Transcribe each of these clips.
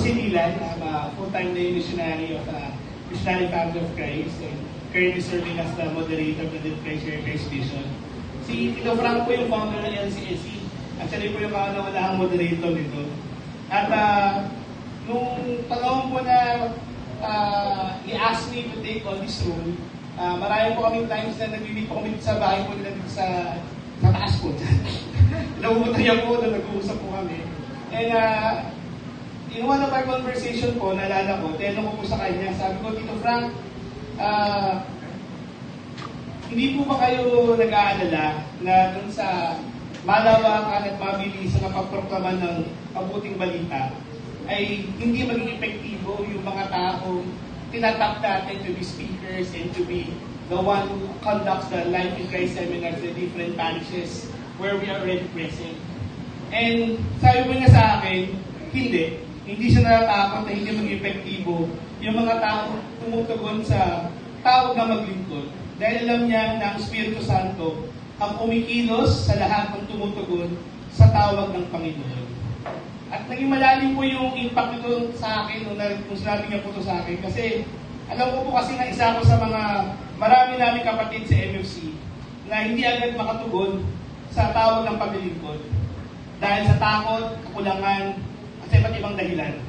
si Dylan. I'm a full-time lay missionary of the Missionary Family of Christ and currently serving as the moderator of the Deep Christ Share Christ Vision. Si Tito Frank po yung founder ng LCSC. Actually po yung kauna-unahang moderator nito. At nung panahon po na i-ask me to take on this role, marami po kaming times na nag-meet po kami sa bahay po nila dito sa taas po dyan. Naumutayan po na nag-uusap po kami. And in one of our conversation po, naalala ko, tinanong ko po sa kanya, sabi ko, Tito Frank, hindi po ba kayo nag-aalala na dun sa malawakan at mabilis na pagproklaman ng mabuting balita ay hindi maging epektibo yung mga taong tinatap natin to be speakers and to be the one who conducts the Life in Christ seminars in different parishes where we are already present. And sabi po niya sa akin, hindi siya natatakot na hindi maging epektibo yung mga taong tumutugon sa tawag na maglingkod. Dahil alam niya na ang Espiritu Santo ang kumikilos sa lahat ng tumutugon sa tawag ng Panginoon. At naging malalim po yung impact nito sa akin nung sinabi niya po ito sa akin. Kasi alam ko po kasi na isa ko sa mga marami namin kapatid sa MFC na hindi agad makatugon sa tawag ng paglilingkod. Dahil sa takot, kakulangan, at sa iba't ibang dahilan.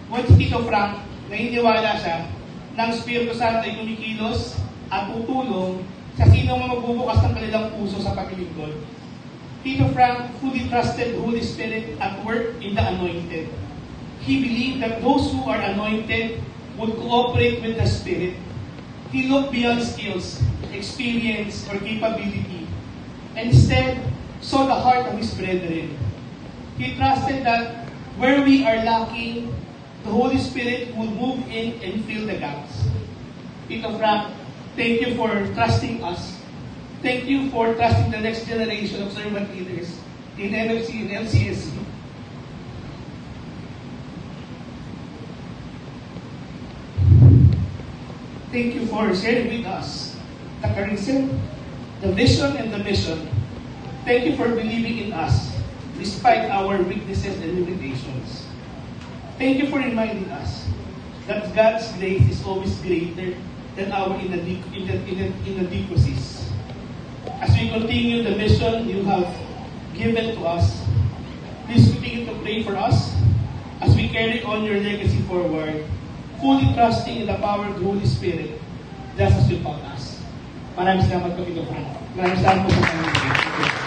Ngunit si Tito Frank, naniniwala siya na ang Espiritu Santo ay kumikilos at tutulong sa sino man magbubukas ng kanilang puso sa paglilingkod. Tito Frank fully trusted the Holy Spirit at work in the anointed. He believed that those who are anointed would cooperate with the Spirit. He looked beyond skills, experience, or capability, and instead saw the heart of his brethren. He trusted that where we are lacking, the Holy Spirit will move in and fill the gaps. Tito Frank, thank you for trusting us. Thank you for trusting the next generation of servant leaders in MFC and LCSC. Thank you for sharing with us the charism, the vision, and the mission. Thank you for believing in us despite our weaknesses and limitations. Thank you for reminding us that God's grace is always greater than our inadequacies. As we continue the mission you have given to us, please continue to pray for us as we carry on your legacy forward, fully trusting in the power of the Holy Spirit, just as you taught us. Maraming salamat po, Tito Frank. Maraming salamat po sa Panginoon.